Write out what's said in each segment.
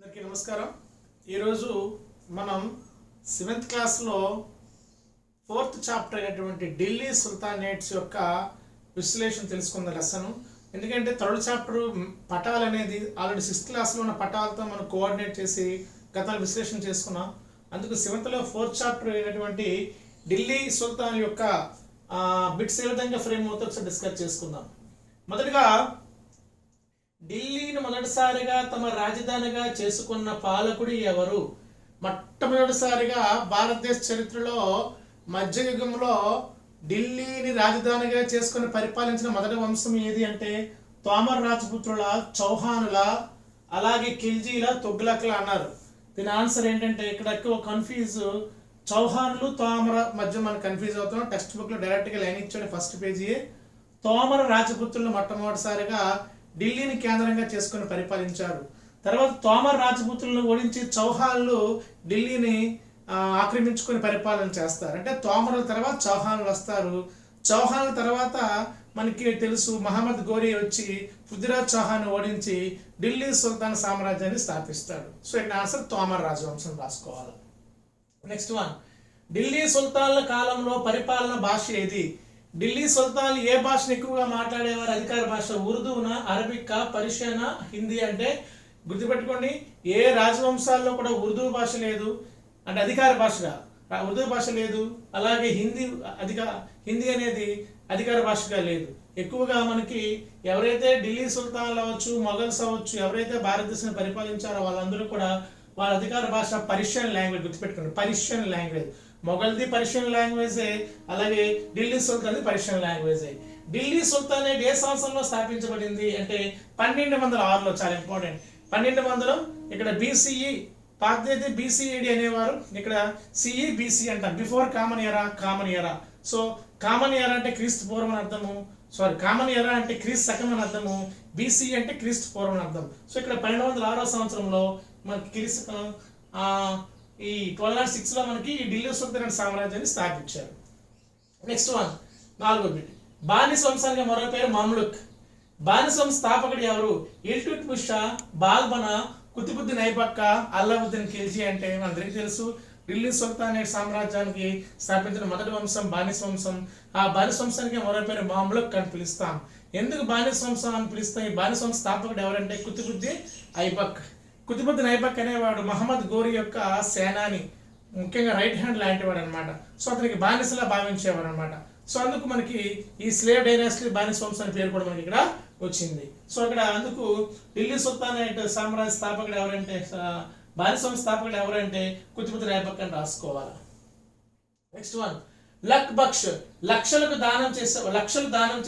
అందరికీ నమస్కారం. ఈరోజు మనం 7th క్లాస్లో 4th చాప్టర్ అయినటువంటి ఢిల్లీ సుల్తానేట్స్ యొక్క విశ్లేషణ తెలుసుకుందాం లెసన్. ఎందుకంటే 3rd చాప్టర్ పటాలు అనేది ఆల్రెడీ 6th క్లాస్లో ఉన్న పటాలతో మనం కోఆర్డినేట్ చేసి గతాలు విశ్లేషణ చేసుకున్నాం. అందుకు 7thలో 4th చాప్టర్ అయినటువంటి ఢిల్లీ సుల్తాన్ యొక్క బిట్స్ ఏ విధంగా ఫ్రేమ్ అవుతో ఒకసారి డిస్కస్ చేసుకుందాం. మొదటిగా ఢిల్లీని మొదటిసారిగా తమ రాజధానిగా చేసుకున్న పాలకుడు ఎవరు? మొట్టమొదటిసారిగా భారతదేశ చరిత్రలో మధ్యయుగంలో ఢిల్లీని రాజధానిగా చేసుకుని పరిపాలించిన మొదటి వంశం ఏది అంటే తోమర్ రాజపుత్రుల, చౌహానుల, అలాగే ఖిల్జీల, తుగ్లక్ల అన్నారు. దీని ఆన్సర్ ఏంటంటే ఇక్కడ ఎక్కువ కన్ఫ్యూజ్ చౌహానులు తోమర మధ్య మనం కన్ఫ్యూజ్ అవుతున్నాం. టెక్స్ట్ బుక్ లో డైరెక్ట్ గా లైన్ ఇచ్చాడు ఫస్ట్ పేజీ. తోమర రాజపుత్రులు మొట్టమొదటిసారిగా ఢిల్లీని కేంద్రంగా చేసుకుని పరిపాలించారు. తర్వాత తోమర్ రాజపుత్రులను ఓడించి చౌహాన్లు ఢిల్లీని ఆక్రమించుకొని పరిపాలన చేస్తారు. అంటే తోమరుల తర్వాత చౌహాన్లు వస్తారు. చౌహాన్ల తర్వాత మనకి తెలుసు మహమ్మద్ గోరీ వచ్చి పృథ్వీరాజ్ చౌహాన్ ఓడించి ఢిల్లీ సుల్తాన్ సామ్రాజ్యాన్ని స్థాపిస్తాడు. సో ఇక్కడ ఆన్సర్ తోమర్ రాజవంశం రాసుకోవాలి. నెక్స్ట్ వన్, ఢిల్లీ సుల్తాన్ల కాలంలో పరిపాలన భాష ఏది? ఢిల్లీ సుల్తాన్లు ఏ భాషను ఎక్కువగా మాట్లాడేవారు? అధికార భాష ఉర్దూనా, అరబికా, పర్షియనా, హిందీ? అంటే గుర్తుపెట్టుకోండి, ఏ రాజవంశాల్లో కూడా ఉర్దూ భాష లేదు, అంటే అధికార భాషగా ఉర్దూ భాష లేదు. అలాగే హిందీ అనేది అధికార భాషగా లేదు. ఎక్కువగా మనకి ఎవరైతే ఢిల్లీ సుల్తాన్లు అవ్వచ్చు, మొఘల్స్ అవ్వచ్చు, ఎవరైతే భారతదేశాన్ని పరిపాలించారో వాళ్ళందరూ కూడా వాళ్ళ అధికార భాష పర్షియన్ లాంగ్వేజ్. గుర్తుపెట్టుకోండి, పర్షియన్ లాంగ్వేజ్. మొఘల్ది పర్షియన్ లాంగ్వేజే, అలాగే ఢిల్లీ సుల్తాన్ది పర్షియన్ లాంగ్వేజే. ఢిల్లీ సుల్తానేట్ ఏ సంవత్సరంలో స్థాపించబడింది అంటే 1206లో. చాలా ఇంపార్టెంట్. 1200 ఇక్కడ బీసీఈ, పాతదైతే బీసీఈడి అనేవారు, ఇక్కడ సిఈ బీసీ అంటారు. బిఫోర్ కామన్ ఎరా. సో కామన్ ఎరా అంటే క్రీస్తు పూర్వం అని అర్థము. కామన్ ఎరా అంటే క్రీస్తు శకం అని అర్థము. బీసీ అంటే క్రీస్తు పూర్వం అని అర్థం. సో ఇక్కడ 1206వ సంవత్సరంలో మనకి క్రీస్తు ఈ 1206లో మనకి ఢిల్లీ సుల్తానేట్ సామ్రాజ్యాన్ని స్థాపించారు. నెక్స్ట్ వన్, 4వ బిట్, బానిస వంశానికి మరో పేరు మమ్లుక్. బానిస వంశ స్థాపకుడు ఎవరు? ఇల్టుట్మిష్ షా, బాల్బనా, కుతుబుద్దీన్ ఐబక్, అల్లావుద్దీన్ ఖిల్జీ. అంటే మనందరికీ తెలుసు ఢిల్లీ సుల్తానేట్ సామ్రాజ్యానికి స్థాపించిన మొదటి వంశం బానిస వంశం. ఆ బానిస వంశానికి మరో పేరు మమ్లుక్ అని పిలుస్తాం. ఎందుకు బానిస వంశం అని పిలుస్తాం? ఈ బానిస వంశ స్థాపకుడు ఎవరంటే కుతుబుద్దీన్ ఐబక్. కుతుబుద్దీన్ ఐబక్ అనేవాడు మహమ్మద్ గోరీ యొక్క సేనాని, ముఖ్యంగా రైట్ హ్యాండ్ లాంటి వాడు అనమాట. సో అతనికి బానిసలా భావించేవాడు అనమాట. సో అందుకు మనకి ఈ స్లేవ్ డైనాసిటీ బానిస వంశం అనే పేరు కూడా మనకి ఇక్కడ వచ్చింది. సో ఇక్కడ అందుకు ఢిల్లీ సుల్తానేట్ సామ్రాజ్య స్థాపకుడు ఎవరంటే, బానిస వంశ స్థాపకుడు ఎవరంటే కుతుబుద్దీన్ ఐబక్ అని రాసుకోవాలి. Next one, luck Bakhsh. లక్షలు దానం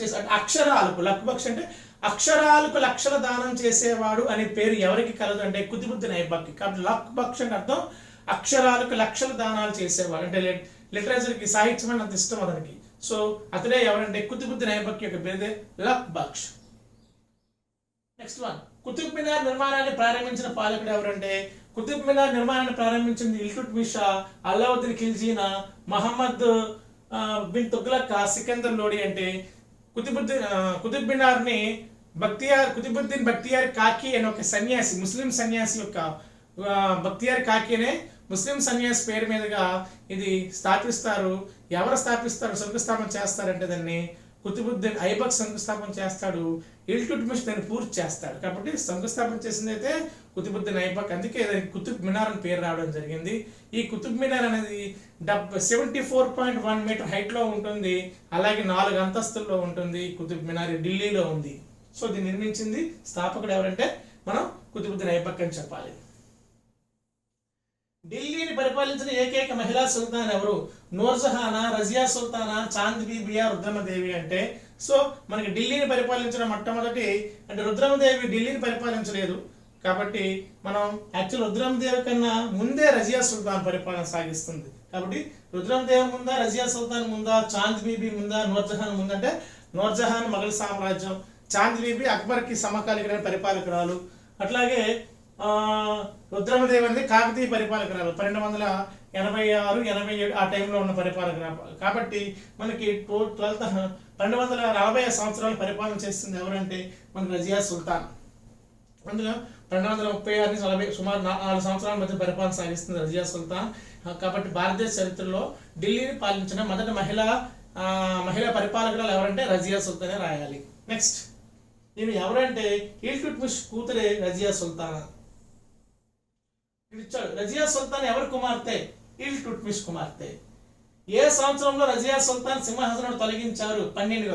చేసే అక్షరాలకు లక్ బక్ష్ అంటే అక్షరాలకు లక్షల దానం చేసేవాడు అనే పేరు ఎవరికి కలదు అంటే కుతుబుద్దీన్ ఐబక్. కాబట్టి లక్ బక్ష్ అంటే అర్థం అక్షరాలకు లక్షల దానాలు చేసేవాడు. అంటే లిటరేచర్కి, సాహిత్యం అని అంత ఇష్టం అతనికి. సో అతడే ఎవరంటే కుతుబుద్దీన్ ఐబక్ యొక్క పేరుదే లక్ బక్ష్. నెక్స్ట్ వన్, కుతుబ్ మినార్ నిర్మాణాన్ని ప్రారంభించిన పాలకుడు ఎవరంటే కుతుబ్ మినార్ నిర్మాణాన్ని ప్రారంభించింది ఇల్టుట్మిష్ షా, అల్లావుద్దీన్ ఖిల్జీనా, మహమ్మద్ బిన్ తుగ్లక్, సికందర్ లోడి. అంటే కుతుబ్ మినార్ ని కుతుబుద్దీన్ బక్తియార్ కాకి అనే ఒక సన్యాసి, ముస్లిం సన్యాసి యొక్క బక్తియార్ కాకి అనే ముస్లిం సన్యాసి పేరు మీదుగా ఇది స్థాపిస్తారు. ఎవరు స్థాపిస్తారు, శంకుస్థాపన చేస్తారంటే దాన్ని కుతుబుద్దీన్ ఐబక్ శంకుస్థాపన చేస్తాడు. ఇల్టుట్మిష్ దాన్ని పూర్తి చేస్తాడు. కాబట్టి శంకుస్థాపన చేసింది అయితే కుతుబుద్దీన్ ఐబక్. అందుకే కుతుబ్ మినార్ అని పేరు రావడం జరిగింది. ఈ కుతుబ్ మినార్ అనేది 74.1 మీటర్ హైట్ లో ఉంటుంది. అలాగే 4 అంతస్తుల్లో ఉంటుంది. కుతుబ్ మినార్ ఢిల్లీలో ఉంది. సో దీన్ని నిర్మించింది స్థాపకుడు ఎవరంటే మనం కుతుబుద్దీన్ ఐబక్ అని చెప్పాలి. ఢిల్లీని పరిపాలించిన ఏకైక మహిళా సుల్తాన్ ఎవరు? నూర్జహానా, రజియా సుల్తానా, చాంద్ బీబియా, రుద్రమదేవి. అంటే సో మనకి ఢిల్లీని పరిపాలించిన మొట్టమొదటి అంటే రుద్రమదేవి ఢిల్లీని పరిపాలించలేదు. కాబట్టి మనం యాక్చువల్ రుద్రమదేవి కన్నా ముందే రజియా సుల్తాన్ పరిపాలన సాగిస్తుంది. కాబట్టి రుద్రమదేవి ముందా, రజియా సుల్తాన్ ముందా, చాంద్ బీబీ ముందా, నూర్జహాన్ ముందా? అంటే నూర్జహాన్ మొఘల్ సామ్రాజ్యం, చాంద్ బీబీ అక్బర్కి సమకాలీన పరిపాలకురాలు. అట్లాగే రుద్రమదేవి అనేది కాకతీయ పరిపాలకురాలు, 1286-87 ఆ టైంలో ఉన్న పరిపాలకురాలు. కాబట్టి మనకి 1240 సంవత్సరాలు పరిపాలన చేస్తుంది ఎవరంటే మనకి రజియా సుల్తాన్. అందులో 1236 నుంచి 40 సుమారు 4 సంవత్సరాల మధ్య పరిపాలన సాగిస్తుంది రజియా సుల్తాన్. కాబట్టి భారతదేశ చరిత్రలో ఢిల్లీని పాలించిన మొదటి మహిళా పరిపాలకురాలు ఎవరంటే రజియా సుల్తానే రాయాలి. నెక్స్ట్ ఈమె ఎవరంటే ఇల్టుట్మిష్ కూతురే రజియా సుల్తాన్. ఇచ్చాడు రజియా సుల్తాన్ ఎవరి కుమార్తె? ఇల్టుట్మిష్ కుమార్తె. ఏ సంవత్సరంలో రజియా సుల్తాన్ సింహాసనం తొలగించారు? 12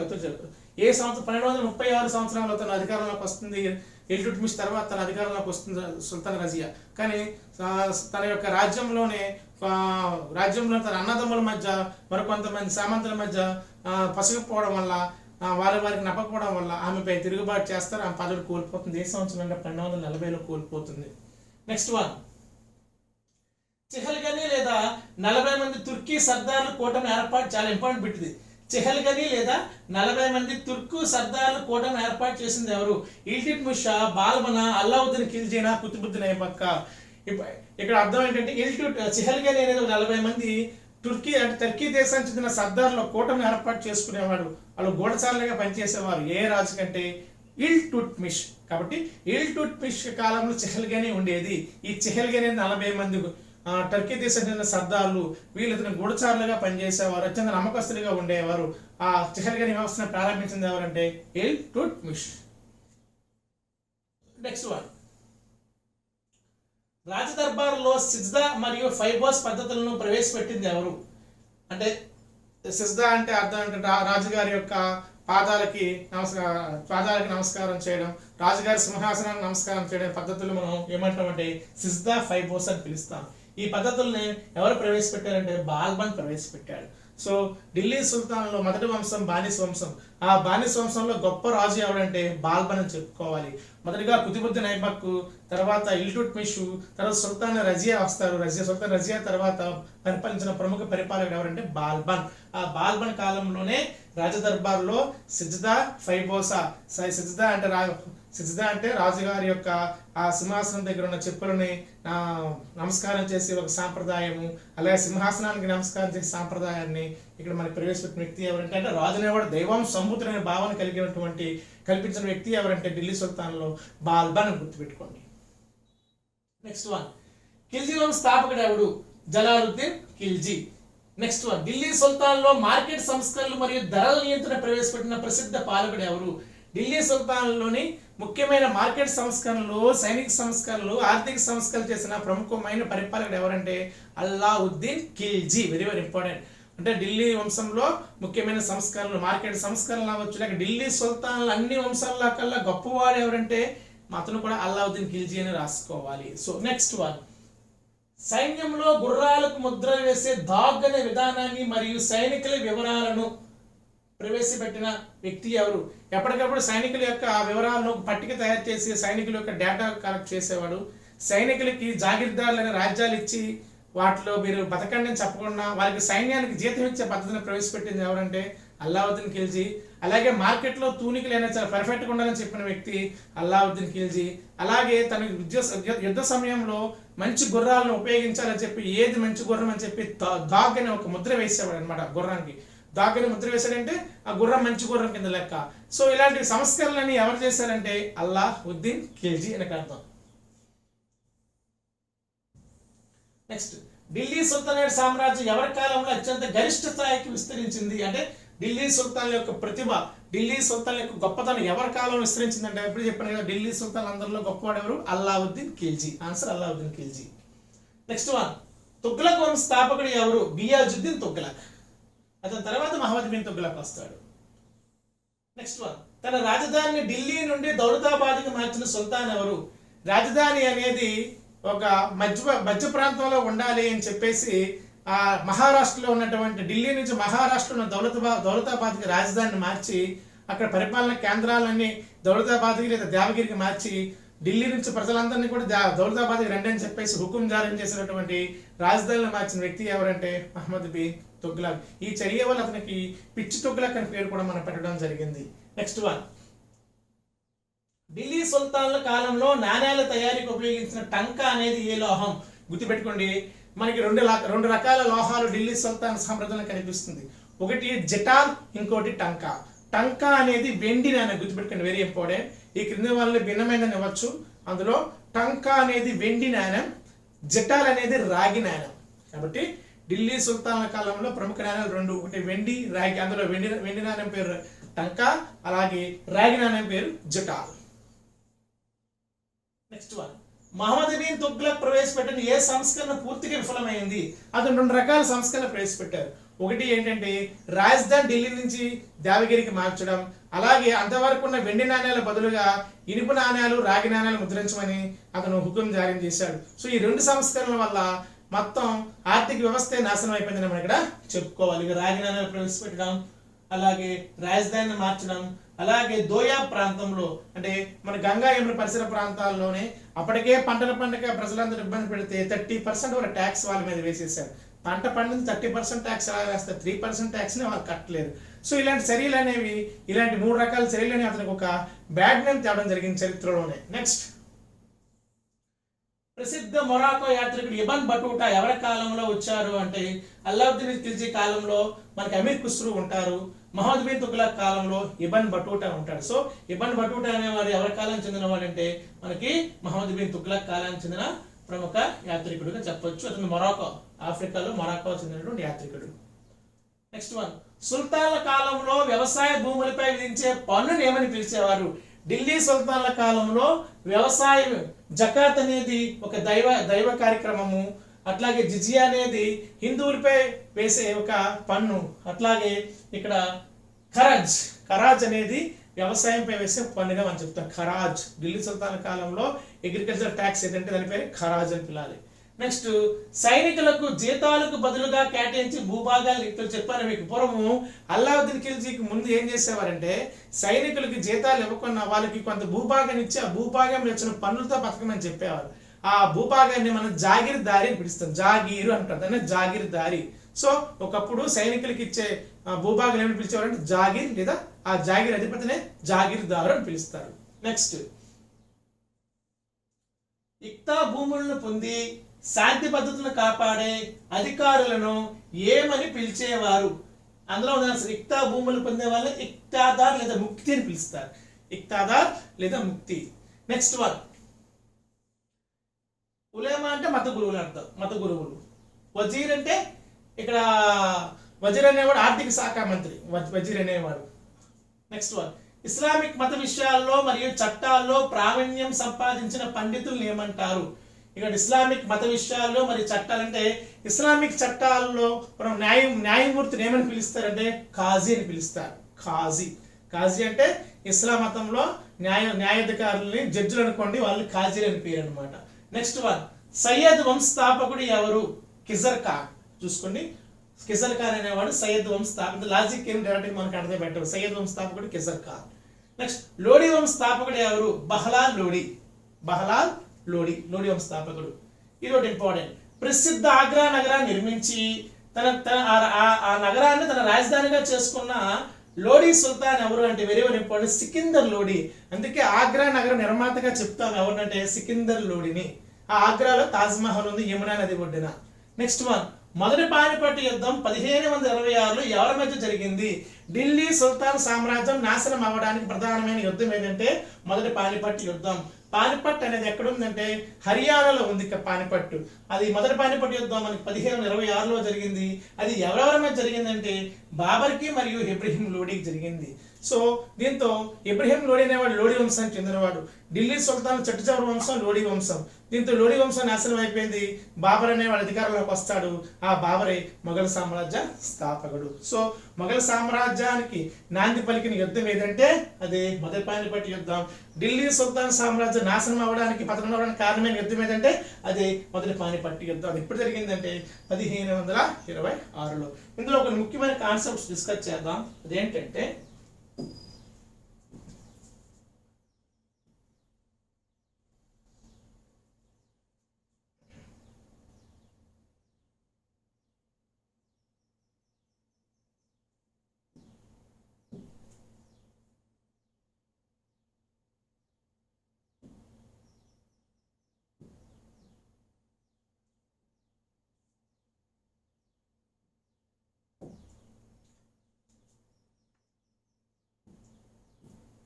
ఏ సంవత్సరం? 1236 సంవత్సరంలో తన అధికారంలోకి వస్తుంది. ఇల్టుట్మిష్ తర్వాత తన అధికారంలోకి వస్తుంది సుల్తాన్ రజియా. కానీ తన యొక్క రాజ్యంలో తన అన్నదమ్ముల మధ్య మరికొంతమంది సామంతుల మధ్య పసుగుపోవడం వల్ల వారికి నప్పకపోవడం వల్ల ఆమెపై తిరుగుబాటు చేస్తారు. ఆమె పదవి కోల్పోతుంది. ఏ సంవత్సరం అంటే 1240లో కోల్పోతుంది. నెక్స్ట్ వన్, చెహల్గనీ లేదా 40 మంది తుర్కీ సర్దార్లు కూటమి ఏర్పాటు. చాలా ఇంపార్టెంట్ బిట్ ఇది. చెహల్గనీ లేదా 40 మంది తుర్కు సర్దార్లు కూటమి ఏర్పాటు చేసింది ఎవరు? ఇల్టుట్మిష్, బాల్బన, అల్లావుద్దీన్ ఖిల్జీనా, కుతుబుద్దీన్ ఐబక్. ఇక్కడ అర్థం ఏంటంటే చెహల్గనీ అనేది 40 మంది టర్కీ దేశానికి చెందిన సర్దార్ల కూటమి ఏర్పాటు చేసుకునేవాడు. వాళ్ళు గూఢచారులుగా పనిచేసేవారు. ఏ రాజు కంటే? ఇల్టుట్మిష్. కాబట్టి ఇల్టుట్మిష్ కాలంలో చెహల్గనీ ఉండేది. ఈ చెహల్గనీ 40 మంది టర్కీ దేశానికి చెందిన సర్దార్లు, వీళ్ళు ఇతను గూఢచారులుగా పనిచేసేవారు, అత్యంత నమ్మకస్తులుగా ఉండేవారు. ఆ చెహల్గనీ వ్యవస్థను ప్రారంభించింది ఎవరంటే ఇల్టుట్మిష్. నెక్స్ట్ వన్, రాజదర్బార్లో సిజ్దా మరియు ఫైబోస్ పద్ధతులను ప్రవేశపెట్టింది ఎవరు? అంటే సిజ్దా అంటే అర్థం ఏంటంటే రాజుగారి యొక్క పాదాలకి నమస్కారం చేయడం, రాజుగారి సింహాసనానికి నమస్కారం చేయడం పద్ధతులు మనం ఏమంటామంటే సిజ్దా, ఫైబోస్ అని పిలుస్తాం. ఈ పద్ధతుల్ని ఎవరు ప్రవేశపెట్టారంటే బాల్బన్ ప్రవేశపెట్టాడు. సో ఢిల్లీ సుల్తాన్లో మొదటి వంశం బానిస్ వంశం. ఆ బానిస్ వంశంలో గొప్ప రాజు ఎవరంటే బాల్బన్ అని చెప్పుకోవాలి. మొదటిగా కుతుబుద్దీన్ ఐబక్, తర్వాత ఇల్టుట్మిష్, తర్వాత సుల్తాన్ రజియా వస్తారు. సుల్తాన్ రజియా తర్వాత పరిపాలించిన ప్రముఖ పరిపాలకుడు ఎవరంటే బాల్బన్. ఆ బాల్బన్ కాలంలోనే రాజదర్బార్లో సిజ్దా, ఫైబోసా. సిజ్దా అంటే రాజుగారి యొక్క ఆ సింహాసనం దగ్గర ఉన్న చెప్పులని నమస్కారం చేసే ఒక సాంప్రదాయము, అలాగే సింహాసనానికి నమస్కారం చేసే సాంప్రదాయాన్ని ఇక్కడ మనకి ప్రవేశపెట్టిన వ్యక్తి ఎవరంటే అంటే రాజునేవాడు దైవం సంబుతుడనే భావన కల్పించిన వ్యక్తి ఎవరంటే ఢిల్లీ సుల్తాన్లో బాల్బన్ అని గుర్తుపెట్టుకోండి. నెక్స్ట్ వన్, ఖిల్జీ వంశ స్థాపకుడు ఎవడు? జలాలుద్దీన్ ఖిల్జీ. నెక్స్ట్ వన్, ఢిల్లీ సుల్తాన్లో మార్కెట్ సంస్కరణలు మరియు ధరల నియంత్రణ ప్రవేశపెట్టిన ప్రసిద్ధ పాలకుడు ఎవరు? ఢిల్లీ సుల్తాన్లోని ముఖ్యమైన మార్కెట్ సంస్కరణలు, సైనిక సంస్కరణలు, ఆర్థిక సంస్కరణలు చేసిన ప్రముఖమైన పరిపాలకుడు ఎవరంటే Alauddin Khilji. Very very important. అంటే ఢిల్లీ వంశంలో ముఖ్యమైన సంస్కరణలు, మార్కెట్ సంస్కరణలు అవ్వచ్చు, లేక ఢిల్లీ సుల్తాన్లు అన్ని వంశాల కల్లా గొప్పవాడు ఎవరంటే అతను కూడా అల్లావుద్దీన్ ఖిల్జీ అని రాసుకోవాలి. సో నెక్స్ట్ వన్, సైన్యంలో గుర్రాలకు ముద్ర వేసే దాగ్ అనే విధానాన్ని మరియు సైనికుల వివరాలను ప్రవేశపెట్టిన వ్యక్తి ఎవరు? ఎప్పటికప్పుడు సైనికుల యొక్క వివరాలను పట్టిక తయారు చేసి సైనికుల యొక్క డేటా కలెక్ట్ చేసేవాడు. సైనికులకి జాగీర్దారులైన రాజ్యాలు ఇచ్చి వాటిలో మీరు బతకండి అని చెప్పకుండా వారికి సైన్యానికి జీతం ఇచ్చే పద్ధతిని ప్రవేశపెట్టింది ఎవరంటే అల్లావుద్దీన్ ఖిల్జీ. అలాగే మార్కెట్లో తూనికలైనా చాలా పర్ఫెక్ట్గా ఉండాలని చెప్పిన వ్యక్తి అల్లావుద్దీన్ ఖిల్జీ. అలాగే తన యుద్ధ సమయంలో మంచి గుర్రాలను ఉపయోగించాలని చెప్పి ఏది మంచి గుర్రం అని చెప్పి దాగ్ అని ఒక ముద్ర వేసేవాడు అనమాట. గుర్రానికి దాగ్ అని ముద్ర వేసాడంటే ఆ గుర్రం మంచి గుర్రం కింద లెక్క. సో ఇలాంటి సంస్కరణలన్నీ ఎవరు చేశారంటే అల్లావుద్దీన్ ఖిల్జీ అని అర్థం. నెక్స్ట్, ఢిల్లీ సుల్తానేట్ సామ్రాజ్యం ఎవరి కాలంలో అత్యంత గరిష్ట స్థాయికి విస్తరించింది? అంటే ఢిల్లీ సుల్తాన్ యొక్క ప్రతిభ, ఢిల్లీ సుల్తాన్ యొక్క గొప్పతనం ఎవరి కాలంలో విస్తరించింది అంటే ఎప్పుడు చెప్పాను కదా, ఢిల్లీ సుల్తాన్ అందరిలో గొప్పవాడు ఎవరు? Alauddin Khilji. Answer Alauddin Khilji. Next one, Tughlaq వంశ స్థాపకుడు ఎవరు? గియాజుద్దీన్ తుగ్లక్. అతని తర్వాత మహమ్మద్ బిన్ తుగ్లక్ వస్తాడు. నెక్స్ట్ వన్, తన రాజధానిని ఢిల్లీ నుండి దౌలతాబాద్కి మార్చిన సుల్తాన్ ఎవరు? రాజధాని అనేది ఒక మధ్య ప్రాంతంలో ఉండాలి అని చెప్పేసి ఆ మహారాష్ట్రలో ఉన్నటువంటి ఢిల్లీ నుంచి మహారాష్ట్రలో ఉన్న దౌలతాబాద్కి రాజధానిని మార్చి అక్కడ పరిపాలన కేంద్రాలన్నీ దౌలతాబాద్కి లేదా దేవగిరికి మార్చి ఢిల్లీ నుంచి ప్రజలందరినీ కూడా దౌలతాబాద్కి రండి అని చెప్పేసి హుకుం జారీ చేసినటువంటి రాజధానిని మార్చిన వ్యక్తి ఎవరంటే మహమ్మద్ బిన్ తుగ్లక్. ఈ చర్య వల్ల అతనికి పిచ్చి తుగ్లక్ అని పేరు కూడా మనం పెట్టడం జరిగింది. నెక్స్ట్ వన్, ఢిల్లీ సుల్తాన్ల కాలంలో నాణ్యాల తయారీకి ఉపయోగించిన టంకా అనేది ఏ లోహం? గుర్తుపెట్టుకోండి, మనకి రెండు రకాల లోహాలు ఢిల్లీ సుల్తాన్ సామ్రాజ్యంలో కనిపిస్తుంది. ఒకటి జిటాల్, ఇంకోటి టంకా. టంకా అనేది వెండి నాణ్యం, గుర్తుపెట్టుకోండి, వెరీ ఇంపార్టెంట్. ఈ క్రింది వాళ్ళని భిన్నమైనదని ఇవ్వచ్చు. అందులో టంకా అనేది వెండి నాణ్యం, జటాల్ అనేది రాగి నాణ్యం. కాబట్టి ఢిల్లీ సుల్తాన్ల కాలంలో ప్రముఖ నాణ్యాలు రెండు, ఒకటి వెండి, రాగి. అందులో వెండి నాణ్యం పేరు టంకా, అలాగే రాగి నాణ్యం పేరు జటాల్. నెక్స్ట్ వన్, మహమ్మద్ బిన్ తుగ్లక్ ప్రవేశపెట్టిన ఏ సంస్కరణ పూర్తిగా విఫలమైంది? అతను రెండు రకాల సంస్కరణ ప్రవేశపెట్టారు. ఒకటి ఏంటంటే రాజధాని ఢిల్లీ నుంచి దేవగిరికి మార్చడం, అలాగే అంతవరకు ఉన్న వెండి నాణ్యాల బదులుగా ఇనుప నాణ్యాలు, రాగి నాణ్యాలు ముద్రించమని అతను హుకుం జారీ చేశాడు. సో ఈ రెండు సంస్కరణల వల్ల మొత్తం ఆర్థిక వ్యవస్థ నాశనం అయిపోయిందని మనం ఇక్కడ చెప్పుకోవాలి. రాగి నాణ్యాలు ప్రవేశపెట్టడం, అలాగే రాజధానిని మార్చడం, అలాగే దోయా ప్రాంతంలో అంటే మన గంగా యమున పరిసర ప్రాంతాల్లోనే అప్పటికే పంటల పండుగ ప్రజలందరూ ఇబ్బంది పెడితే 30% వాళ్ళ ట్యాక్స్ వాళ్ళ మీద వేసేసారు. పంట పండింది 30% ట్యాక్స్ ఎలా వేస్తారు? 3% ట్యాక్స్ని వాళ్ళు కట్టలేరు. సో ఇలాంటి చర్యలు అనేవి, ఇలాంటి 3 రకాల చర్యలు అనేవి అతనికి ఒక బ్యాడ్ నేమ్ తేవడం జరిగింది చరిత్రలోనే. నెక్స్ట్, ప్రసిద్ధ మొరాకో యాత్రికుడు ఇబన్ బటూటా ఎవరి కాలంలో వచ్చారు అంటే అల్లావుద్దీన్ ఖిల్జీ కాలంలో మనకి అమీర్ ఖుస్రూ ఉంటారు, మహమ్మద్ బిన్ తుగ్లక్ కాలంలో ఇబన్ బటూటా ఉంటాడు. సో ఇబన్ బటూటా అనేవాడు ఎవరి కాలం చెందినవాడు అంటే మనకి మహమ్మద్ బిన్ తుగ్లక్ కాలానికి చెందిన ప్రముఖ యాత్రికుడుగా చెప్పొచ్చు. అతను మొరాకో, ఆఫ్రికాలో మొరాకో చెందినటువంటి యాత్రికుడు. నెక్స్ట్ వన్, సుల్తాన్ల కాలంలో వ్యవసాయ భూములపై విధించే పన్నును ఏమని పిలిచేవారు? ఢిల్లీ సుల్తాన్ల కాలంలో వ్యవసాయ జకాత్ అనేది ఒక దైవ కార్యక్రమము, అట్లాగే జిజియా అనేది హిందువులపై వేసే ఒక పన్ను, అట్లాగే ఇక్కడ ఖరాజ్ అనేది వ్యవసాయంపై వేసే పన్నుగా మనం చెప్తాం. ఖరాజ్ ఢిల్లీ సుల్తాన్ల కాలంలో అగ్రికల్చర్ ట్యాక్స్ ఏదంటే దాని పేరు ఖరాజ్ అని పిలాలి. నెక్స్ట్, సైనికులకు జీతాలకు బదులుగా కేటాయించి భూభాగాలు ఇప్పుడు చెప్పాను మీకు. పూర్వము అల్లావుద్దీన్ ఖిల్జీకి ముందు ఏం చేసేవారంటే సైనికులకి జీతాలు ఇవ్వకుండా వాళ్ళకి కొంత భూభాగాన్ని ఇచ్చి ఆ భూభాగంలో వచ్చిన పన్నులతో బతకమని చెప్పేవారు. ఆ భూభాగాన్ని మనం జాగీర్దారి అని పిలుస్తాం. జాగీరు అంటారు దాన్ని, జాగీర్దారి. సో ఒకప్పుడు సైనికులకి ఇచ్చే భూభాగాలు ఏమని పిలిచేవారంటే జాగీర్, లేదా ఆ జాగీర్ అధిపతినే జాగీర్దారు అని పిలుస్తారు. నెక్స్ట్, ఇక్తా భూములను పొంది శాంతి పద్ధతులను కాపాడే అధికారులను ఏమని పిలిచేవారు? అందులో ఉన్న ఇక్తా భూములు పొందే వాళ్ళని ఇక్తాదార్ లేదా ముక్తి అని పిలుస్తారు. ఇక్తాదార్ లేదా ముక్తి. నెక్స్ట్ వన్, ఉలేమా అంటే మత గురువులు అర్థం, మత గురువులు. వజీర్ అంటే ఇక్కడ వజీర్ అనేవాడు ఆర్థిక శాఖ మంత్రి, వజీర్ అనేవాడు. నెక్స్ట్ వన్, ఇస్లామిక్ మత విషయాల్లో మరియు చట్టాల్లో ప్రావీణ్యం సంపాదించిన పండితులను ఏమంటారు? ఇక్కడ ఇస్లామిక్ మత విషయాల్లో మరియు చట్టాలంటే ఇస్లామిక్ చట్టాల్లో మనం న్యాయమూర్తిని ఏమని పిలుస్తారంటే ఖాజీ అని పిలుస్తారు. ఖాజీ అంటే ఇస్లాం మతంలో న్యాయాధికారులని, జడ్జిలు అనుకోండి, వాళ్ళు ఖాజీలు అని పేరు అనమాట. నెక్స్ట్ వన్, సయ్యద్ వంశస్థాపకుడు ఎవరు? కిజర్ ఖాన్. చూసుకోండి, కిజర్ ఖాన్ అనేవాడు సయ్యద్ వంశస్థాపకుడు. లాజిక్ ఏం డైరెక్ట్ మనకు అర్థం పెట్టారు. సయ్యద్ వంశస్థాపకుడు కిజర్ ఖాన్. నెక్స్ట్, లోడి వంశస్థాపకుడు ఎవరు? బహలాల్ లోడి వంశస్థాపకుడు. ఇది ఒకటి ఇంపార్టెంట్. ప్రసిద్ధ ఆగ్రా నగరాన్ని నిర్మించి ఆ నగరాన్ని తన రాజధానిగా చేసుకున్న లోడీ సుల్తాన్ ఎవరు అంటే very very important, Sikandar Lodi. అందుకే ఆగ్రా నగర నిర్మాతగా చెప్తాం ఎవరంటే సికిందర్ లోడిని. ఆ ఆగ్రాలో తాజ్ మహల్ ఉంది, యమునా నది ఒడ్డున. నెక్స్ట్ వన్, మొదటి పానిపట్టు యుద్ధం 1566లో ఎవరి మధ్య జరిగింది? ఢిల్లీ సుల్తాన్ సామ్రాజ్యం నాశనం అవ్వడానికి ప్రధానమైన యుద్ధం ఏంటంటే మొదటి పానిపట్టు యుద్ధం. పానిపట్ అనేది ఎక్కడ ఉందంటే హర్యానాలో ఉంది పానిపట్టు. అది మొదటి పానిపట్టు యుద్ధం మనకి 1526లో జరిగింది. అది ఎవరెవరి మధ్య జరిగిందంటే బాబర్కి మరియు ఇబ్రహీం లోడీకి జరిగింది. సో దీంతో ఇబ్రహీం లోడీ అనేవాడు లోడీ వంశానికి చెందినవాడు. ఢిల్లీ సుల్తాన్ చట్టుచవర వంశం లోడీ వంశం. దీంతో లోడీ వంశం నాశనం అయిపోయింది. బాబర్ అనేవాడు అధికారంలోకి వస్తాడు. ఆ బాబరే మొఘల్ సామ్రాజ్య స్థాపకుడు. సో మొఘల్ సామ్రాజ్యానికి నాంది పలికిన యుద్ధం ఏదంటే అది మొదటి పానిపట్టు యుద్ధం. ఢిల్లీ సుల్తాన్ సామ్రాజ్యం నాశనం అవ్వడానికి పతనం అవ్వడానికి కారణమైన యుద్ధం ఏదంటే అది మొదటి పానిపట్టు యుద్ధం. అది ఎప్పుడు జరిగిందంటే 1526లో. ఇందులో ఒక ముఖ్యమైన కాన్సెప్ట్స్ డిస్కస్ చేద్దాం. అదేంటంటే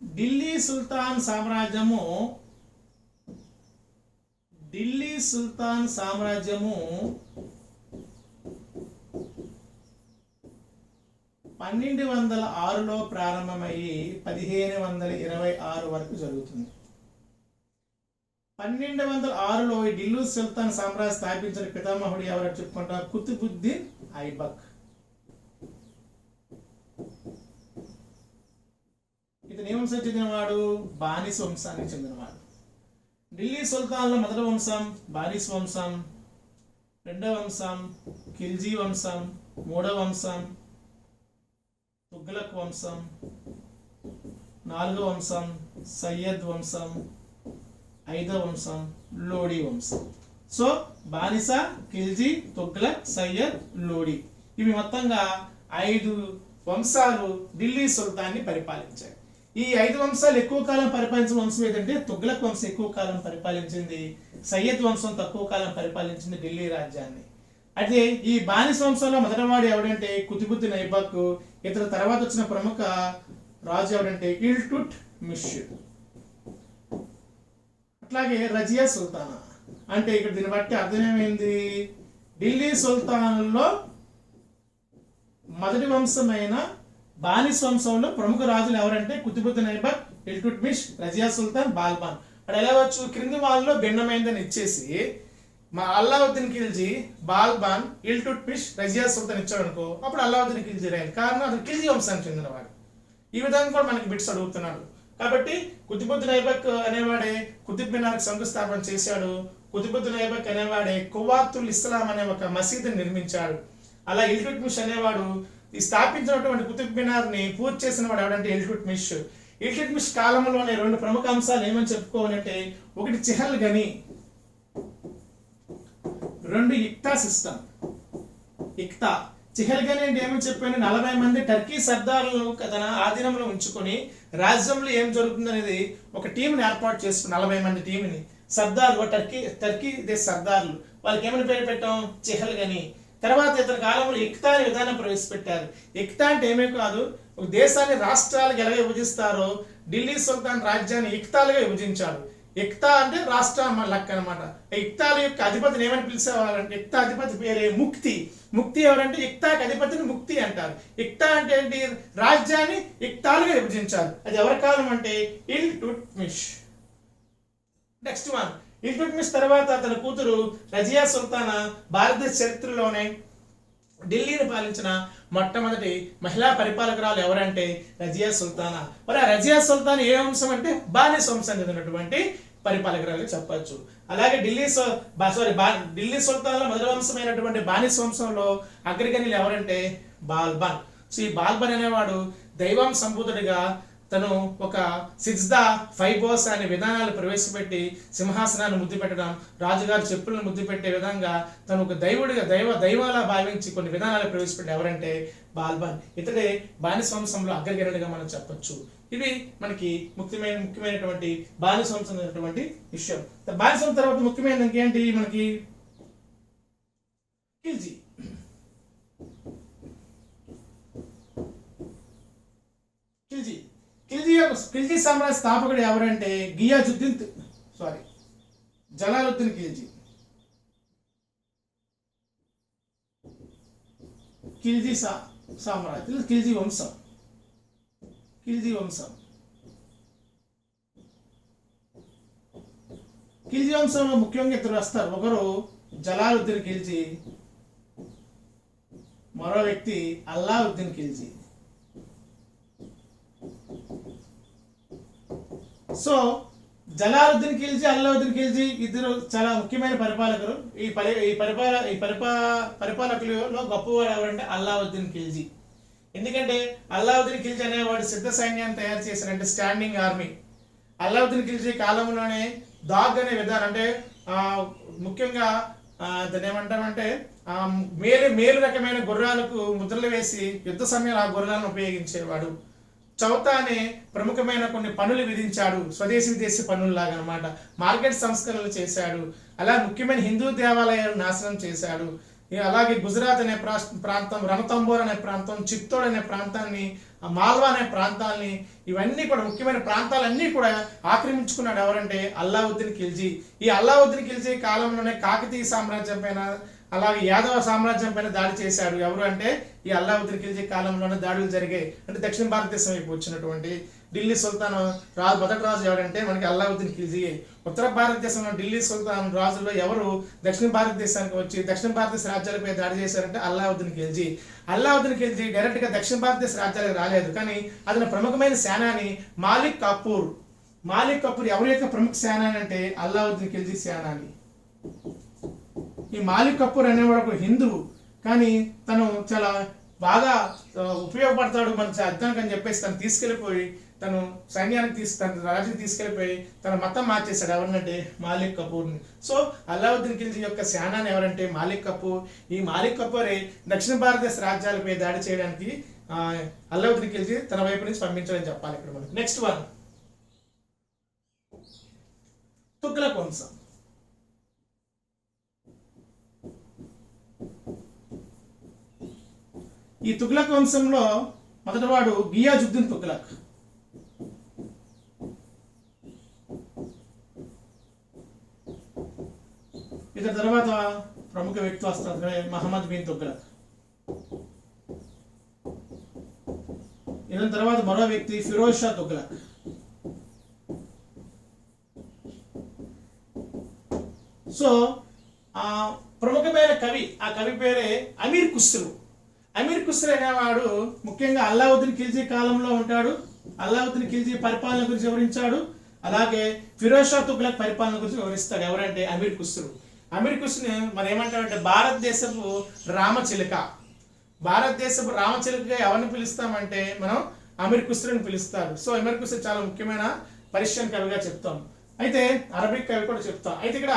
ఢిల్లీ సుల్తాన్ సామ్రాజ్యము 1206లో ప్రారంభమయ్యి 1526 వరకు జరుగుతుంది. 1206లో ఈ ఢిల్లీ సుల్తాన్ సామ్రాజ్యం స్థాపించిన పితామహుడు ఎవరు చెప్పుకుంటారు? కుతుబుద్దీన్ ఐబక్. ఇతను ఏ వంశానికి చెందినవాడు? బానిస వంశానికి చెందినవాడు. ఢిల్లీ సుల్తాన్లో మొదటి వంశం బానిస వంశం, రెండవ వంశం ఖిల్జీ వంశం, మూడవ వంశం తుగ్లక్ వంశం, నాలుగవ వంశం సయ్యద్ వంశం, ఐదవ వంశం లోడీ వంశం. సో బానిస, ఖిల్జీ, తుగ్లక్, సయ్యద్, లోడీ ఇవి మొత్తంగా 5 వంశాలు ఢిల్లీ సుల్తాన్ని పరిపాలించాయి. ఈ 5 వంశాలు ఎక్కువ కాలం పరిపాలించిన వంశం ఏదంటే తుగ్లక్ వంశం ఎక్కువ కాలం పరిపాలించింది, సయ్యద్ వంశం తక్కువ కాలం పరిపాలించింది ఢిల్లీ రాజ్యాన్ని. అయితే ఈ బానిస వంశంలో మొదటివాడు ఎవడంటే కుతుబుద్దీన్ ఐబక్. ఇతర తర్వాత వచ్చిన ప్రముఖ రాజు ఎవడంటే ఇల్టుట్ మిష్. అట్లాగే రజియా సుల్తానా అంటే ఇక్కడ దీన్ని బట్టి అర్థం ఏమైంది? ఢిల్లీ సుల్తాన్లో మొదటి వంశమైన బానిస వంశంలో ప్రముఖ రాజులు ఎవరంటే కుతుబుద్దీన్ ఐబక్, ఇల్టుట్మిష్, రజియా సుల్తాన్, బాల్బాన్. అక్కడ ఎలా వచ్చు? క్రింది వాళ్ళలో భిన్నమైందని ఇచ్చేసి మా అల్లావుద్దీన్ ఖిల్జీ, బాల్బాన్, ఇల్టుట్మిష్, రజియా సుల్తాన్ ఇచ్చాడు అనుకో, అప్పుడు అల్లావుద్దీన్ ఖిల్జీ రాయాలి. కారణం అతను ఖిల్జీ వంశానికి చెందినవాడు. ఈ విధంగా కూడా మనకి బిట్స్ అడుగుతున్నాడు. కాబట్టి కుతుబుద్దీన్ ఐబక్ అనేవాడే కుతుబ్ మినార్కి శంకుస్థాపన చేశాడు. కుతుబుద్దీన్ ఐబక్ అనేవాడే కువాతుల్ ఇస్లాం అనే ఒక మసీదుని నిర్మించాడు. అలా ఇల్టుట్మిష్ అనేవాడు ఈ స్థాపించినటువంటి కుతుబ్ మినార్ని పూర్తి చేసిన వాడు ఎవడంటే ఇల్టుట్మిష్. ఇల్టుట్మిష్ కాలంలోనే 2 ప్రముఖ అంశాలు ఏమని చెప్పుకోవాలంటే, ఒకటి చిహల్ గని, 2 ఇక్తా సిస్టమ్. ఇక్తా చిహల్ గని అంటే ఏమని చెప్పాను? 40 మంది టర్కీ సర్దారులను తన ఆధీనంలో ఉంచుకొని రాజ్యంలో ఏం జరుగుతుంది అనేది ఒక టీంని ఏర్పాటు చేసుకుని 40 మంది టీంని సర్దార్లు, టర్కీ దేశ సర్దార్లు, వాళ్ళకి ఏమని పేరు పెట్టాం? చిహల్ గని. తర్వాత ఇతని కాలంలో ఇక్తా అనే విధానం ప్రవేశపెట్టారు. ఇక్తా అంటే ఏమీ కాదు, ఒక దేశాన్ని రాష్ట్రాలకు ఎలా విభజిస్తారో ఢిల్లీ సుల్తాన్ రాజ్యాన్ని ఇక్తాలుగా విభజించాడు. ఇక్తా అంటే రాష్ట్రం లెక్క అనమాట. ఇక్తాల యొక్క అధిపతిని ఏమని పిలిచేవాళ్ళంటే, ఇక్తా అధిపతి పేరే ముక్తి. ముక్తి ఎవరంటే ఇక్తాకి అధిపతిని ముక్తి అంటారు. ఇక్తా అంటే ఏంటి? రాజ్యాన్ని ఇక్తాలుగా విభజించారు. అది ఎవరి కాలం అంటే ఇల్టుట్మిష్. నెక్స్ట్ వన్, ఇల్టుట్మిష్ తర్వాత అతని కూతురు రజియా సుల్తానా భారతదేశ చరిత్రలోనే ఢిల్లీని పాలించిన మొట్టమొదటి మహిళా పరిపాలకురాలు ఎవరంటే రజియా సుల్తానా. మరి ఆ రజియా సుల్తాన్ ఏ వంశం అంటే బానిస వంశానికి చెందినటువంటి పరిపాలకురాలు చెప్పచ్చు. అలాగే ఢిల్లీ సుల్తాన్లో మొదటి వంశమైనటువంటి బానిస వంశంలో అగ్రగణ్యులు ఎవరంటే బాల్బన్. సో ఈ బాల్బన్ అనేవాడు దైవం సంబూతుడిగా తను ఒక సిజ్దా ఫైబోస్ అనే విధానాలు ప్రవేశపెట్టి సింహాసనాన్ని ముద్దు పెట్టడం, రాజుగారి చెప్పులను ముద్దు పెట్టే విధంగా తను ఒక దైవుడిగా దైవాలా భావించి కొన్ని విధానాలు ప్రవేశపెట్టి ఎవరంటే బాల్బన్. ఇతడే బానిస వంశంలో అగ్రగణ్యుడిగా మనం చెప్పొచ్చు. ఇది మనకి ముఖ్యమైనటువంటి బానిస వంశం అనేటువంటి విషయం. బానిస వంశం తర్వాత ముఖ్యమైనది ఇంకేంటి మనకి? ఖిల్జీ. ఖిల్జీ సామ్రాజ్య స్థాపకుడు ఎవరంటే జలాలుద్దీన్ ఖిల్జీ. ఖిల్జీ సామ్రాజ్యం, ఖిల్జీ వంశం. ఖిల్జీ వంశంలో ముఖ్యంగా ఇద్దరు వస్తారు. ఒకరు జలాలుద్దీన్ ఖిల్జీ, మరో వ్యక్తి అల్లావుద్దీన్ ఖిల్జీ. సో జలాలుద్దీన్ ఖిల్జీ, అల్లావుద్దీన్ ఖిల్జీ ఇద్దరు చాలా ముఖ్యమైన పరిపాలకులు. ఈ పరిపాలకులలో గొప్పవాడు ఎవరంటే అల్లావుద్దీన్ ఖిల్జీ. ఎందుకంటే అల్లావుద్దీన్ ఖిల్జీ అనేవాడు సిద్ధ సైన్యాన్ని తయారు చేశారంటే స్టాండింగ్ ఆర్మీ. అల్లావుద్దీన్ ఖిల్జీ కాలంలోనే దాగ్ అనే విధానం అంటే ముఖ్యంగా దాన్ని ఏమంటామంటే మేలు రకమైన గుర్రాలకు ముద్రలు వేసి యుద్ధ సమయంలో ఆ గుర్రాలను ఉపయోగించేవాడు. చౌతా అనే ప్రముఖమైన కొన్ని పనులు విధించాడు, స్వదేశీ విదేశీ పనుల్లాగా అనమాట. మార్కెట్ సంస్కరణలు చేశాడు. అలా ముఖ్యమైన హిందూ దేవాలయాలు నాశనం చేశాడు. అలాగే గుజరాత్ అనే ప్రాంతం, రణతంబోర్ అనే ప్రాంతం, చిత్తోడ్ అనే ప్రాంతాన్ని ఆ మాల్వా అనే ప్రాంతాలని, ఇవన్నీ కూడా ముఖ్యమైన ప్రాంతాలన్నీ కూడా ఆక్రమించుకున్నాడు ఎవరంటే అల్లావుద్దీన్ ఖిల్జీ. ఈ అల్లావుద్దీన్ ఖిల్జీ కాలంలోనే కాకతీయ సామ్రాజ్యం పైన, అలాగే యాదవ సామ్రాజ్యం పైన దాడి చేశాడు. ఎవరు అంటే ఈ అల్లావుద్దీన్ ఖిల్జీ కాలంలోనే దాడులు జరిగాయి. అంటే దక్షిణ భారతదేశం వైపు వచ్చినటువంటి ఢిల్లీ సుల్తాన్ మొదటి రాజు ఎవరంటే మనకి అల్లావుద్దీన్ ఖిల్జీ. ఉత్తర భారతదేశంలో ఢిల్లీ సుల్తాన్ రాజుల్లో ఎవరు దక్షిణ భారతదేశానికి వచ్చి దక్షిణ భారతదేశ రాజ్యాలపై దాడి చేశారంటే అల్లావుద్దీన్ ఖిల్జీ. అల్లావుద్దీన్ ఖిల్జీ డైరెక్ట్ గా దక్షిణ భారతదేశ రాజ్యాలకు రాలేదు, కానీ అతని ప్రముఖమైన సేనాని మాలిక్ కపూర్. మాలిక్ కపూర్ ఎవరి యొక్క ప్రముఖ సేనాని అంటే అల్లావుద్దీన్ ఖిల్జీ సేనాని. ఈ మాలిక్ కపూర్ అనేవాడు ఒక హిందువు, కానీ తను చాలా బాగా ఉపయోగపడతాడు మన అర్థానికి అని చెప్పేసి తను తీసుకెళ్ళిపోయి తను సైన్యానికి తన రాజుకి తీసుకెళ్ళిపోయి తన మతం మార్చేశాడు. ఎవరినంటే మాలిక్ కపూర్ని. సో అల్లావుద్దీన్ ఖిల్జీ యొక్క సేనాని ఎవరంటే మాలిక్ కపూర్. ఈ మాలిక్ కపూరే దక్షిణ భారతదేశ రాజ్యాలపై దాడి చేయడానికి అల్లావుద్దీన్ ఖిల్జీ తన వైపు నుంచి పంపించాలని చెప్పాలి ఇక్కడ మనకి. నెక్స్ట్ వన్, తుగ్లక్ వంశం. ఈ తుగ్లక్ వంశంలో మొదటివాడు గియాజుద్దీన్ తుగ్లక్. ఇతని తర్వాత ప్రముఖ వ్యక్తి వస్తారు మహమ్మద్ బిన్ తుగ్లక్. ఇతని తర్వాత మరో వ్యక్తి ఫిరోజ్ షా తుగ్లక్. సో ఆ ప్రముఖమైన కవి, ఆ కవి పేరే అమీర్ ఖుస్రో. అమీర్ ఖుస్రో అనేవాడు ముఖ్యంగా అల్లావుద్దీన్ ఖిల్జీ కాలంలో ఉంటాడు. అల్లావుద్దీన్ ఖిల్జీ పరిపాలన గురించి వివరించాడు, అలాగే ఫిరోజ్ షా తుగ్లక్ పరిపాలన గురించి వివరిస్తాడు. ఎవరంటే అమీర్ ఖుస్రో. అమీర్ ఖుస్రోని మనం ఏమంటామంటే భారతదేశపు రామచిలుక. భారతదేశపు రామచిలుకగా ఎవరిని పిలుస్తామంటే మనం అమీర్ ఖుస్రోని పిలుస్తారు. సో అమీర్ ఖుస్రో చాలా ముఖ్యమైన పర్షియన్ కవిగా చెప్తాం, అయితే అరబిక్ కవి కూడా చెప్తాం. అయితే ఇక్కడ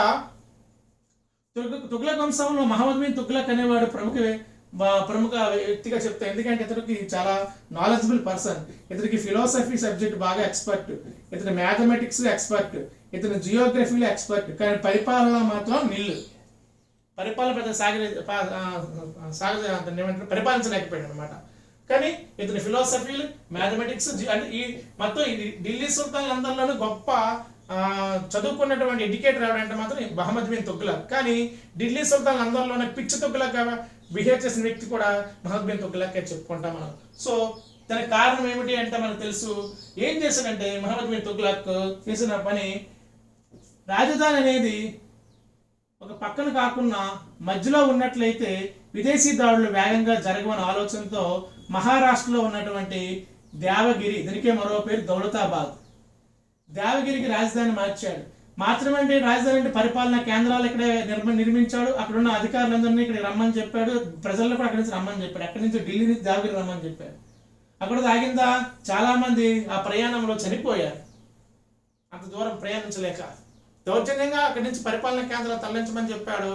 తుగ్లక్ వంశంలో మహమ్మద్ బిన్ తుగ్లక్ అనేవాడు ప్రముఖ వ్యక్తిగా చెప్తాను, ఎందుకంటే ఇతనికి చాలా నాలెడ్జబుల్ పర్సన్. ఇతనికి ఫిలాసఫీ సబ్జెక్ట్ బాగా ఎక్స్పర్ట్, ఇతను మ్యాథమెటిక్స్ ఎక్స్పర్ట్, ఇతను జియోగ్రఫీలో ఎక్స్పర్ట్, కానీ పరిపాలన మాత్రం నిల్లు. పరిపాలన పెద్ద పరిపాలించలేకపోయాడు అనమాట. కానీ ఇతని ఫిలాసఫీలు, మ్యాథమెటిక్స్ అంటే ఈ మొత్తం ఢిల్లీ సుల్తాన్ అందరిలోనూ గొప్ప చదువుకున్నటువంటి ఎడ్యుకేటర్ ఎవరంటే మాత్రం మహమ్మద్ బిన్ తుగ్లక్. కానీ ఢిల్లీ సుల్తాన్ అందరిలోనే పిచ్చి తుగ్లక్ బిహేవ్ చేసిన వ్యక్తి కూడా మహమ్మద్ బిన్ తుగ్లక్ చెప్పుకుంటాం మనం. సో దానికి కారణం ఏమిటి అంటే మనకు తెలుసు. ఏం చేశాడంటే మహమ్మద్ బిన్ తుగ్లక్ చేసిన పని, రాజధాని అనేది ఒక పక్కన కాకుండా మధ్యలో ఉన్నట్లయితే విదేశీ దాడులు వేగంగా జరగవని ఆలోచనతో మహారాష్ట్రలో ఉన్నటువంటి దేవగిరి, దీనికే మరో పేరు దౌలతాబాద్, దేవగిరికి రాజధాని మార్చాడు. మాత్రమే రాజధాని అంటే పరిపాలనా కేంద్రాలు ఇక్కడ నిర్మించాడు. అక్కడ ఉన్న అధికారులందరినీ ఇక్కడ రమ్మని చెప్పాడు, ప్రజలను కూడా అక్కడి నుంచి రమ్మని చెప్పాడు. అక్కడి నుంచి ఢిల్లీ నుంచి దేవగిరి రమ్మని చెప్పాడు. అక్కడ ఆగిందా చాలా మంది ఆ ప్రయాణంలో చనిపోయారు, అంత దూరం ప్రయాణించలేక. దౌర్జన్యంగా అక్కడి నుంచి పరిపాలనా కేంద్రాలు తరలించమని చెప్పాడు,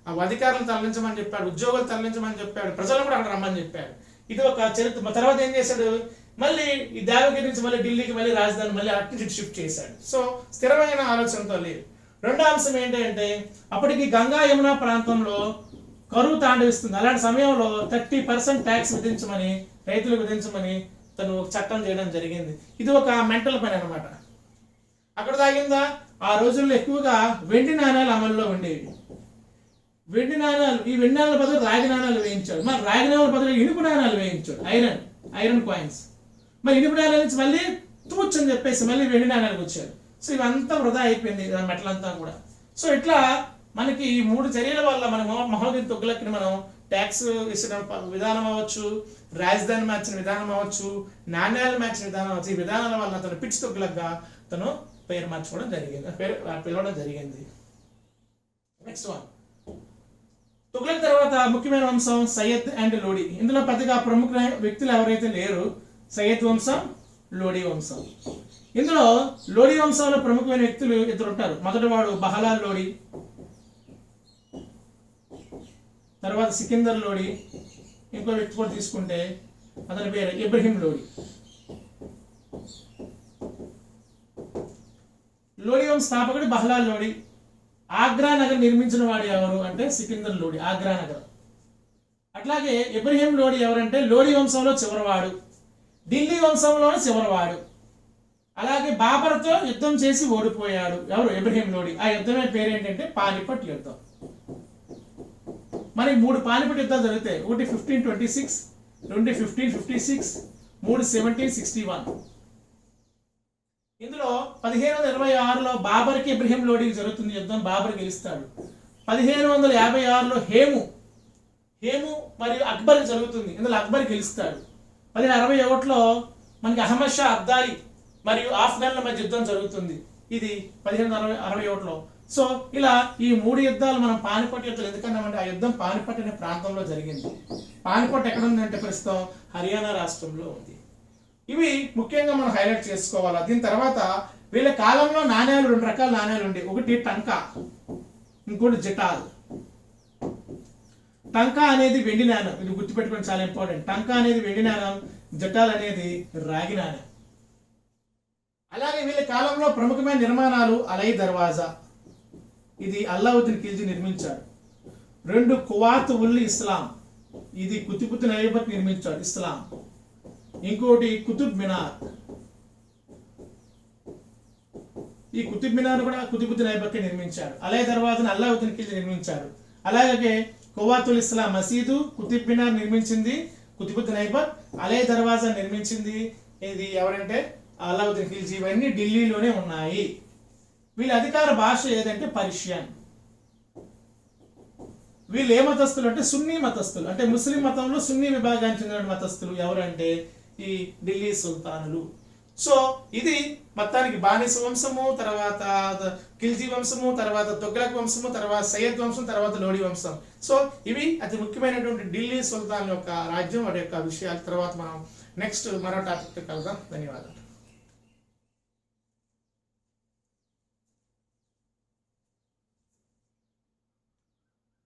ఆ అధికారులు తరలించమని చెప్పాడు, ఉద్యోగులు తరలించమని చెప్పాడు, ప్రజలను కూడా అక్కడ రమ్మని చెప్పాడు. ఇది ఒక చరిత్ర. తర్వాత ఏం చేశాడు, మళ్ళీ ఈ దేవగిరి నుంచి మళ్ళీ ఢిల్లీకి మళ్ళీ రాజధాని మళ్ళీ అటు షిఫ్ట్ చేశాడు. సో స్థిరమైన ఆలోచనతో లేదు. రెండో అంశం ఏంటంటే అప్పటికి గంగా యమునా ప్రాంతంలో కరువు తాండవిస్తుంది. అలాంటి సమయంలో 30% ట్యాక్స్ విధించమని, రైతులకు విధించమని తను చట్టం చేయడం జరిగింది. ఇది ఒక మెంటల్ పని అనమాట. అక్కడ తాగిందా ఆ రోజుల్లో ఎక్కువగా వెండి నాణాలు అమల్లో ఉండేవి. వెండి నాణాలు, ఈ వెండి నాణాల బదులు రాగి నాణాలు వేయించాడు. మరి రాగి నాణాల బదులు ఇనుపు నాణాలు వేయించాడు, ఐరన్ కాయిన్స్. మరి ఇనుపు నాణాల నుంచి మళ్ళీ తూచని చెప్పేసి మళ్ళీ వెండి నాణాలకు వచ్చాడు. సో ఇవంతా వృధా అయిపోయింది మెట్లంతా కూడా. సో ఇట్లా మనకి ఈ 3 చర్యల వల్ల మనం మహమ్మద్ బిన్ తుగ్లక్ని మనం ట్యాక్స్ ఇచ్చిన విధానం అవ్వచ్చు, రాజధాని మార్చిన విధానం అవ్వచ్చు, నాణ్యాలు మార్చిన విధానం అవ్వచ్చు, ఈ విధానాల వల్ల తను పిచ్చి తుగ్లక్గా తను పేరు మార్చుకోవడం జరిగింది, పేరు పిలవడం జరిగింది. నెక్స్ట్ వన్, తుగ్లక్ తర్వాత ముఖ్యమైన వంశం సయ్యద్ అండ్ లోడి. ఇందులో పెద్దగా ప్రముఖ వ్యక్తులు ఎవరైతే లేరు. సయ్యద్ వంశం, లోడి వంశం. ఇందులో లోడి వంశంలో ప్రముఖమైన వ్యక్తులు 2 ఉంటారు. మొదటి వాడు బహలాల్ లోడి, తర్వాత సికిందర్ లోడి, ఇంకో వ్యక్తి కూడా తీసుకుంటే అతని పేరు ఇబ్రహీం లోడి. లోడి వంశ స్థాపకుడు బహలాల్ లోడి. ఆగ్రా నగర్ నిర్మించిన వాడు ఎవరు అంటే సికిందర్ లోడి, ఆగ్రా నగర్. అట్లాగే ఇబ్రహీం లోడి ఎవరంటే లోడి వంశంలో చివరివాడు. ఢిల్లీ వంశంలోని చివరివాడు. అలాగే బాబర్తో యుద్ధం చేసి ఓడిపోయాడు. ఎవరు? ఇబ్రహీం లోడి. ఆ యుద్ధమే పేరేంటంటే పానిపట్ యుద్ధం. మనకి 3 పానిపట్ యుద్ధాలు జరుగుతాయి. ఒకటి 1526, 2 1556, 3 1761. ఇందులో 1526లో బాబర్కి ఇబ్రహీం లోడికి జరుగుతుంది యుద్ధం. బాబర్ గెలుస్తాడు. 1556లో హేము మరియు అక్బర్ జరుగుతుంది. ఇందులో అక్బర్ గెలుస్తాడు. 1561లో మనకి అహ్మద్ షా అబ్దాలి మరియు ఆఫ్ఘన్ల మధ్య యుద్ధం జరుగుతుంది. ఇది 1561లో. సో ఇలా ఈ 3 యుద్ధాలు మనం పానిపట్ యుద్ధాలు ఎందుకన్నామంటే ఆ యుద్ధం పానిపట్ అనే ప్రాంతంలో జరిగింది. పానిపట్ ఎక్కడ ఉందంటే ప్రస్తుతం హర్యానా రాష్ట్రంలో ఉంది. ఇవి ముఖ్యంగా మనం హైలైట్ చేసుకోవాలి. దీని తర్వాత వీళ్ళ కాలంలో నాణ్యాలు 2 రకాల నాణ్యాలు ఉండే. ఒకటి టంకా, ఇంకోటి జటాల్. టంకా అనేది వెండి నాణ్యం. ఇది గుర్తుపెట్టుకోవడం చాలా ఇంపార్టెంట్. టంకా అనేది వెండి నాణ్యం, జటాల్ అనేది రాగి నాణ్యం. అలాగే వీళ్ళ కాలంలో ప్రముఖమైన నిర్మాణాలు అలై దర్వాజా, ఇది అల్లావుద్దీన్ ఖిల్జీ నిర్మించాడు. 2 కువాత్ ఉల్ ఇస్లాం, ఇది కుతుబుద్దీన్ ఐబక్ నిర్మించాడు ఇస్లాం. ఇంకోటి కుతుబ్ మినార్, ఈ కుతుబ్ మినార్ కూడా కుతుబుద్దీన్ ఐబక్ నిర్మించాడు. అలై దర్వాజాను అల్లావుద్దీన్ ఖిల్జీ నిర్మించాడు. అలాగే కువాతుల్ ఇస్లాం మసీదు కుతుబ్ మినార్ నిర్మించింది కుతుబుద్దీన్ ఐబక్. అలై దర్వాజా నిర్మించింది ఇది ఎవరంటే అల్లావుద్దీన్ ఖిల్జీ. ఇవన్నీ ఢిల్లీలోనే ఉన్నాయి. వీళ్ళ అధికార భాష ఏదంటే పర్షియన్. వీళ్ళు ఏ మతస్థులు అంటే సున్నీ మతస్థులు. అంటే ముస్లిం మతంలో సున్నీ విభాగానికి చెందిన మతస్థులు ఎవరంటే ఈ ఢిల్లీ సుల్తానులు. సో ఇది మొత్తానికి బానిస వంశము, తర్వాత ఖిల్జీ వంశము, తర్వాత తుగ్లక్ వంశము, తర్వాత సయ్యద్ వంశం, తర్వాత లోడి వంశం. సో ఇవి అతి ముఖ్యమైనటువంటి ఢిల్లీ సుల్తాన్ యొక్క రాజ్యం, వాటి యొక్క విషయాల తర్వాత మనం నెక్స్ట్ మరో టాపిక్ కలుద్దాం. ధన్యవాదాలు.